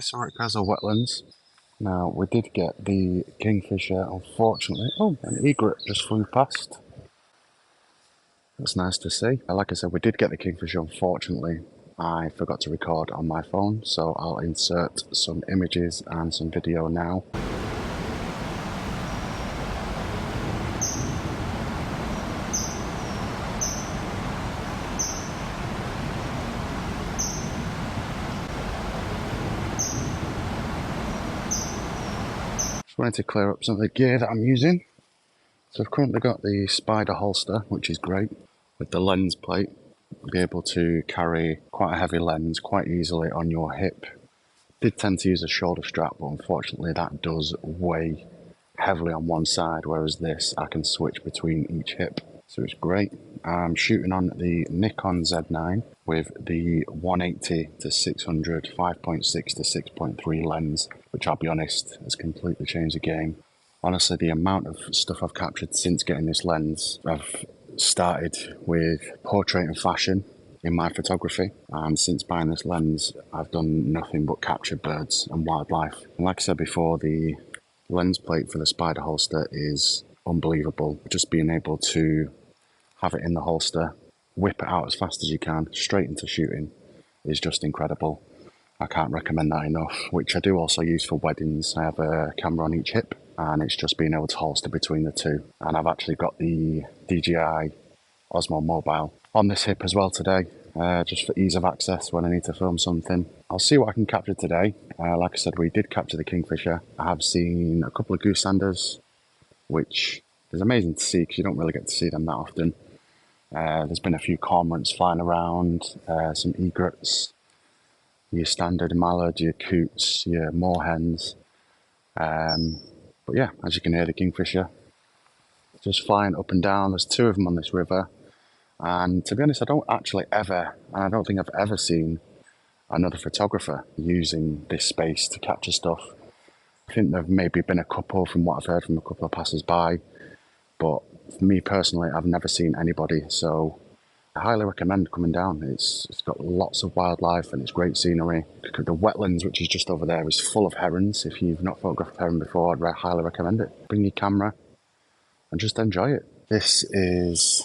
So we're at Kersal Wetlands. Now, we did get the kingfisher, unfortunately. Oh, an egret just flew past. That's nice to see. Like I said, we did get the kingfisher, unfortunately. I forgot to record on my phone, so I'll insert some images and some video now. Just wanted to clear up some of the gear that I'm using. So I've currently got the spider holster, which is great, with the lens plate. You'll be able to carry quite a heavy lens quite easily on your hip. Did tend to use a shoulder strap, but unfortunately that does weigh heavily on one side, whereas this I can switch between each hip, so it's great. I'm shooting on the Nikon Z9 with the 180 to 600 5.6 to 6.3 lens, which I'll be honest has completely changed the game. Honestly, the amount of stuff I've captured since getting this lens, I've started with portrait and fashion in my photography, and since buying this lens I've done nothing but capture birds and wildlife. And like I said before, the lens plate for the spider holster is unbelievable. Just being able to have it in the holster, whip it out as fast as you can, straight into shooting, is just incredible. I can't recommend that enough, which I do also use for weddings. I have a camera on each hip, and it's just being able to holster between the two. And I've actually got the DJI Osmo Mobile on this hip as well today, just for ease of access when I need to film something. I'll see what I can capture today. Like I said, we did capture the kingfisher. I have seen a couple of goose sanders, which is amazing to see because you don't really get to see them that often. There's been a few cormorants flying around, some egrets, your standard mallard, your coots, your moorhens. But yeah, as you can hear, the kingfisher just flying up and down. There's two of them on this river. And to be honest, I don't think I've ever seen another photographer using this space to capture stuff. I think there've maybe been a couple from what I've heard from a couple of passers-by, but for me personally, I've never seen anybody, so I highly recommend coming down. It's got lots of wildlife and it's great scenery. The wetlands, which is just over there, is full of herons. If you've not photographed heron before, I'd highly recommend it. Bring your camera and just enjoy it. This is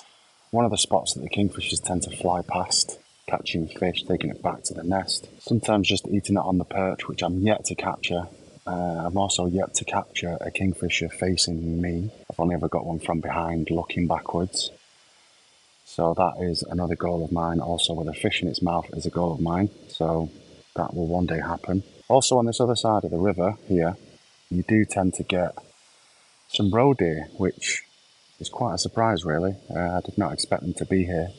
one of the spots that the kingfishers tend to fly past, catching fish, taking it back to the nest. Sometimes just eating it on the perch, which I'm yet to capture. I'm also yet to capture a kingfisher facing me. I've only ever got one from behind looking backwards. So that is another goal of mine. Also with a fish in its mouth is a goal of mine. So that will one day happen. Also on this other side of the river here, you do tend to get some roe deer, which is quite a surprise really. I did not expect them to be here.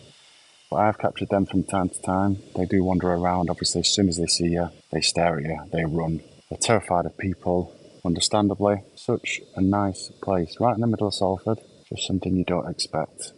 But I have captured them from time to time. They do wander around. Obviously, as soon as they see you, they stare at you, they run. They're terrified of people, understandably. Such a nice place, right in the middle of Salford. Just something you don't expect.